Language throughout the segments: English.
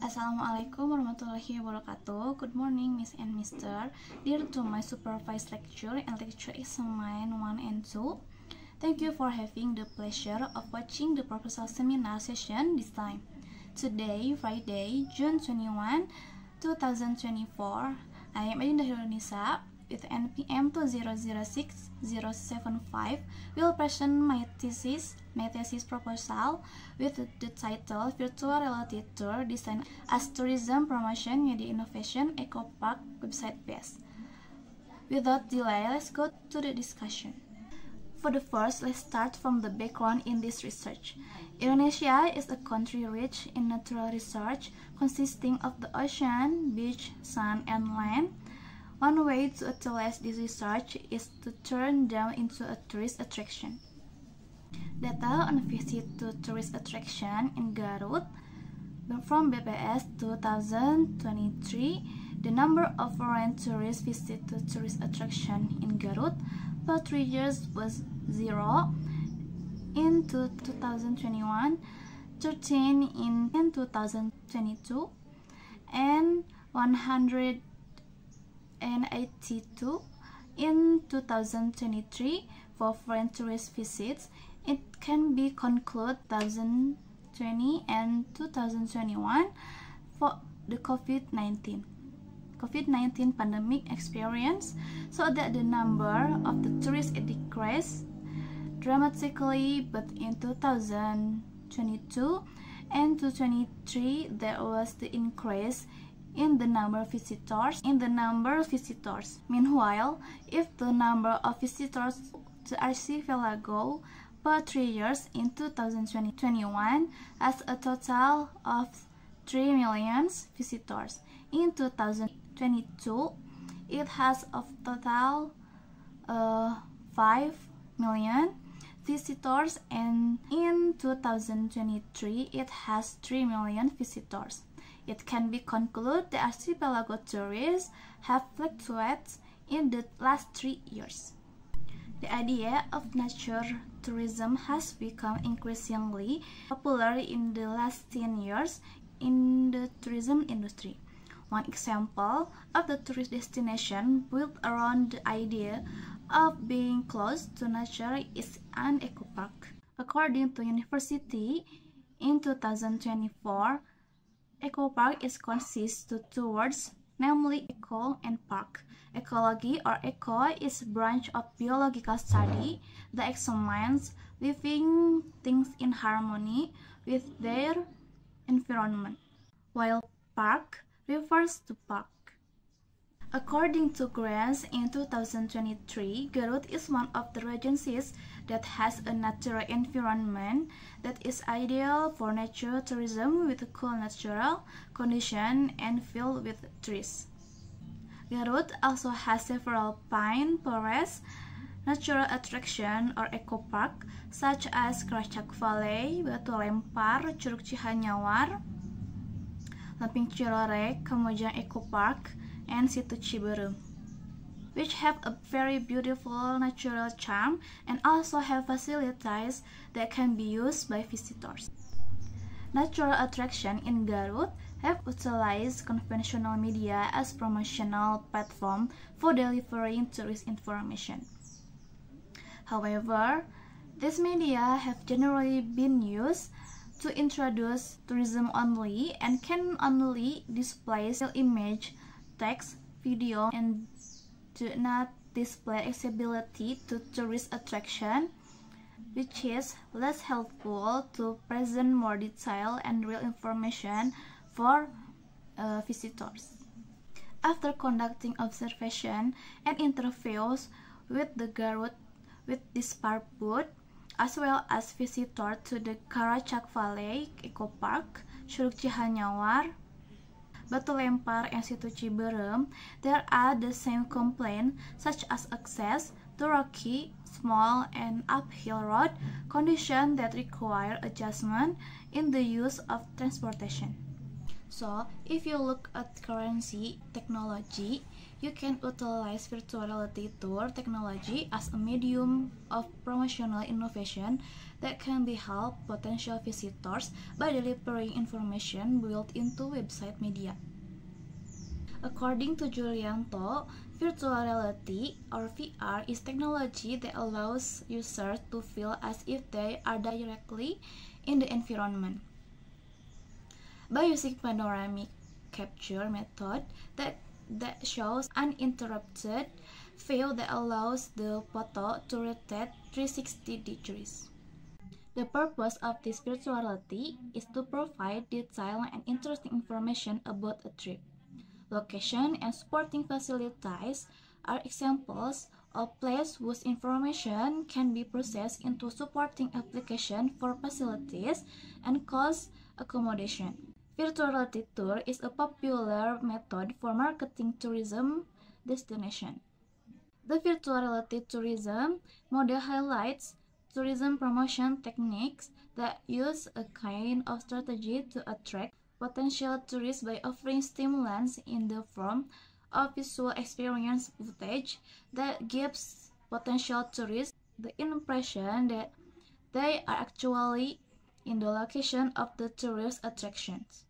Assalamualaikum warahmatullahi wabarakatuh. Good morning, Miss and Mister. Dear to my supervised lecture and lecture examine 1 and 2. Thank you for having the pleasure of watching the proposal seminar session this time. Today, Friday, June 21, 2024, I am Adinda Hirunisa with NPM 2006075 will present my thesis proposal with the title Virtual Reality Tour Designed as Tourism Promotion Media Innovation Eco Park website base. Without delay, let's go to the discussion. For the first, let's start from the background in this research. Indonesia is a country rich in natural resources consisting of the ocean, beach, sun, and land. One way to utilize this research is to turn them into a tourist attraction. Data on visit to tourist attraction in Garut from BPS 2023, the number of foreign tourists visit to tourist attraction in Garut per 3 years was 0 in 2021, 13 in 2022, and 182 in 2023 for foreign tourist visits. It can be concluded 2020 and 2021 for the COVID-19 pandemic experience, so that the number of the tourists decreased dramatically, but in 2022 and 2023 there was the increase in the number of visitors. Meanwhile, if the number of visitors to Archipelago per 3 years in 2021 has a total of 3 million visitors. In 2022, it has a total 5 million visitors, and in 2023, it has 3 million visitors. It can be concluded the archipelago tourists have fluctuated in the last 3 years. The idea of nature tourism has become increasingly popular in the last 10 years in the tourism industry. One example of the tourist destination built around the idea of being close to nature is an eco park. According to university, in 2024, eco park is consists to two words, namely eco and park. Ecology or eco is a branch of biological study that examines living things in harmony with their environment, while park refers to park. According to grants in 2023, Garut is one of the regions that has a natural environment that is ideal for nature tourism with a cool natural condition and filled with trees. Garut also has several pine forests, natural attraction or eco park such as Karachak Valley, Batu Lempar, Curug Cihanyawar, Lamping Cirorek, Kamojang Eco Park, and Situ Ciberem, which have a very beautiful natural charm and also have facilities that can be used by visitors. Natural attraction in Garut have utilized conventional media as promotional platform for delivering tourist information. However, these media have generally been used to introduce tourism only and can only display still image, text, video, and do not display accessibility to tourist attraction, which is less helpful to present more detail and real information for visitors. After conducting observation and interviews with the Garut with this purpose, as well as visitors to the Karachak Valley Eco Park, Curug Cihanyawar, Batu Lempar, and Situ Ciberem, there are the same complaints such as access to rocky, small, and uphill road conditions that require adjustment in the use of transportation. So, if you look at currency technology, you can utilize virtual reality tour technology as a medium of promotional innovation that can be help potential visitors by delivering information built into website media. According to Giuliano, virtual reality or VR is technology that allows users to feel as if they are directly in the environment. By using panoramic capture method that shows uninterrupted view that allows the photo to rotate 360 degrees. The purpose of this virtual reality is to provide detailed and interesting information about a trip. Location and supporting facilities are examples of places whose information can be processed into supporting application for facilities and cost accommodation. Virtual reality tour is a popular method for marketing tourism destination. The virtual reality tourism model highlights tourism promotion techniques that use a kind of strategy to attract potential tourists by offering stimulants in the form of visual experience footage that gives potential tourists the impression that they are actually in the location of the tourist attractions.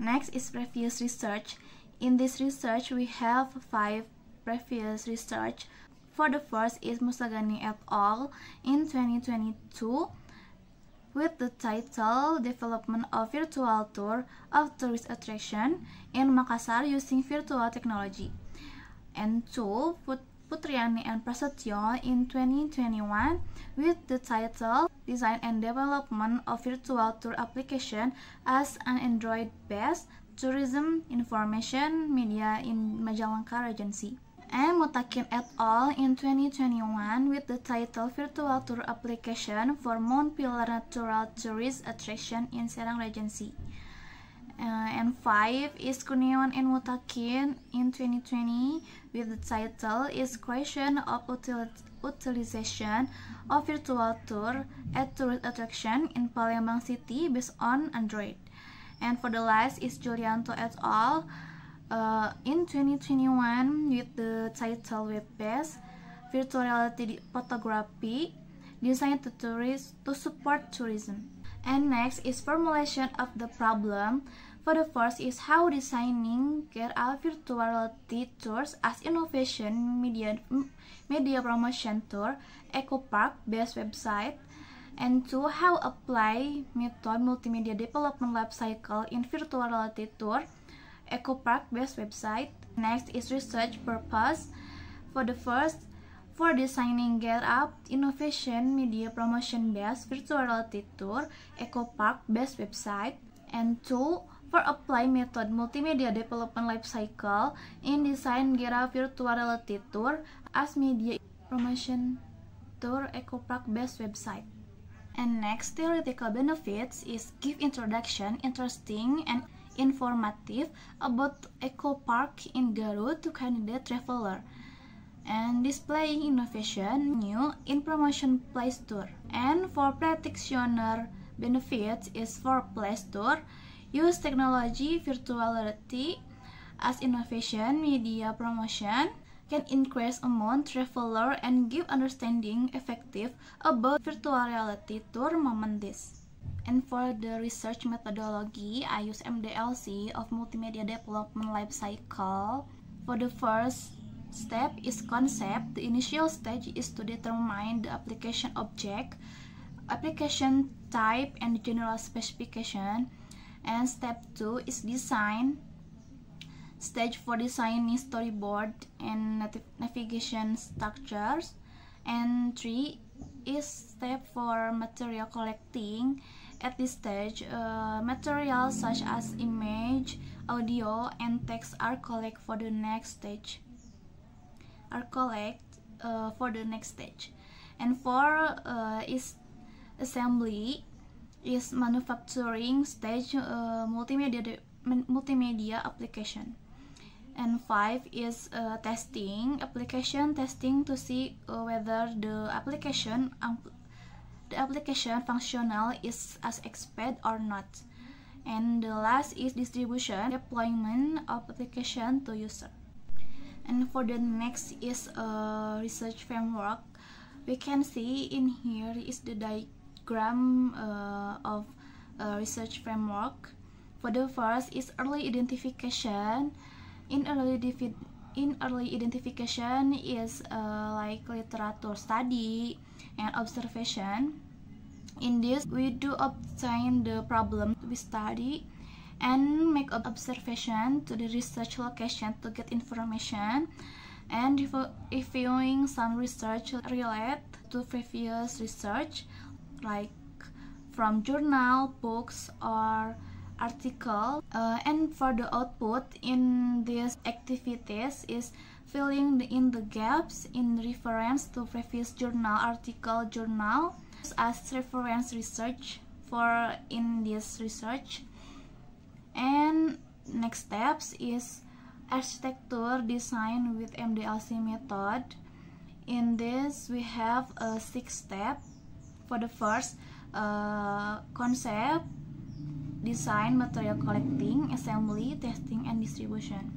Next is previous research. In this research, we have 5 previous research. For the first is Musagani et al. In 2022 with the title Development of Virtual Tour of Tourist Attraction in Makassar using Virtual Technology. And 2, Putriani and Prasetyo in 2021 with the title Design and Development of Virtual Tour Application as an Android-based Tourism Information Media in Majalengka Regency. And Mutakin et al. In 2021 with the title Virtual Tour Application for Mount Pilar Natural Tourist Attraction in Serang Regency. And 5 is Kurniawan and Mutakin in 2020 with the title is Question of Utilization of Virtual Tour at Tourist Attraction in Palembang City based on Android. And for the last is Giuliano et al. In 2021 with the title Web-based Virtual Reality Photography designed to support tourism. And next is formulation of the problem. For the first is how designing GetUp virtual reality tours as innovation media promotion tour EcoPark based website. And 2, how apply method multimedia development life cycle in virtual reality tour EcoPark based website. Next is research purpose. For the first, for designing GetUp innovation media promotion based virtual reality tour EcoPark based website. And 2, for apply method multimedia development life cycle in design GetUp virtual reality tour as media promotion tour EcoPark based website. And next, theoretical benefits is give introduction, interesting and informative about EcoPark in Garut to candidate traveler, and displaying innovation new in promotion place tour. And for practitioner benefits is for place tour, use technology virtual reality as innovation media promotion, can increase amount traveler and give understanding effective about virtual reality tour moment this. And for the research methodology, I use MDLC of multimedia development life cycle. For the first step is concept. The initial stage is to determine the application object, application type, and general specification. And step 2 is design. Stage for designing storyboard and navigation structures. And 3 is step for material collecting. At this stage, materials such as image, audio, and text are collected for the next stage. And 4 is assembly, is manufacturing stage, multimedia application. And 5 is testing, application testing to see whether the application functional is as expected or not. And the last is distribution, deployment of application to user. And for the next is a research framework. We can see in here is the diagram of a research framework. For the first is early identification. In early identification is like literature study and observation. In this, we do obtain the problem we study and make observation to the research location to get information, and reviewing some research related to previous research, like from journal, books, or article. And for the output in these activities is filling in the gaps in reference to previous journal, article, journal as reference research for in this research. And next steps is architecture design with MDLC method. In this we have 6 steps. For the first, concept, design, material collecting, assembly, testing, and distribution.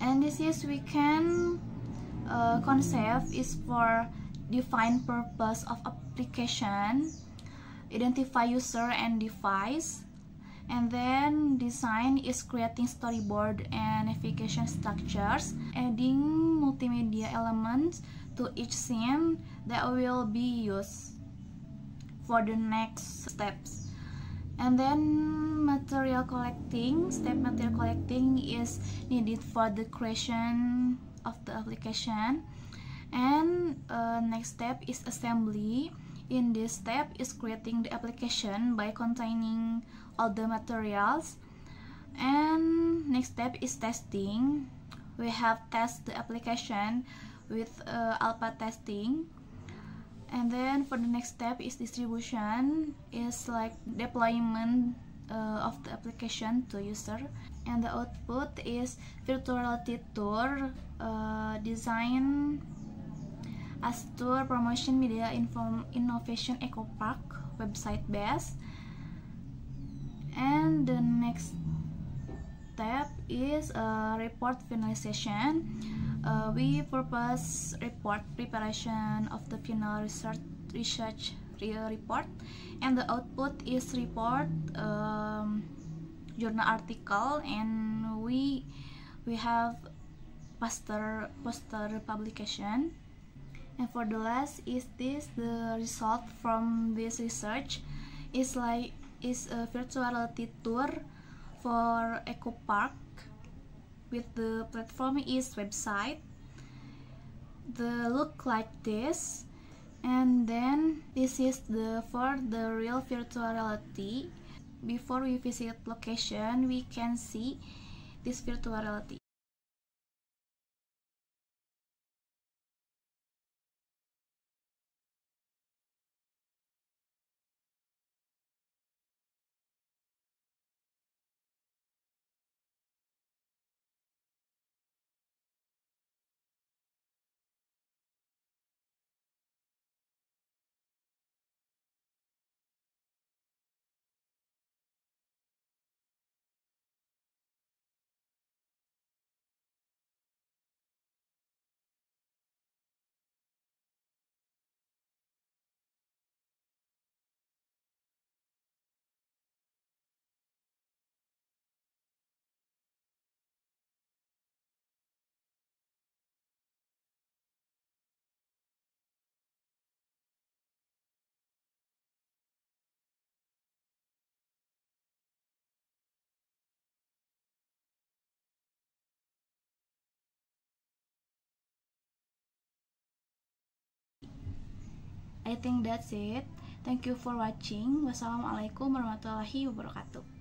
And this is we can concept is for define purpose of application, identify user and device, and then design is creating storyboard and navigation structures, adding multimedia elements to each scene that will be used for the next steps. And then material collecting, step material collecting is needed for the creation of the application. And next step is assembly. In this step is creating the application by containing all the materials. And next step is testing. We have test the application with alpha testing. And then for the next step is distribution, is like deployment of the application to user. And the output is virtual reality tour, design as tour, promotion, media, innovation, eco park, website based. And the next step is report finalization. We purpose report preparation of the final research report, and the output is report, journal article, and we have poster publication. And for the last is this, the result from this research is a virtual reality tour for eco park with the platform is website. The look like this, and then this is for the real virtual reality. Before we visit location, we can see this virtual reality. I think that's it. Thank you for watching. Wassalamualaikum warahmatullahi wabarakatuh.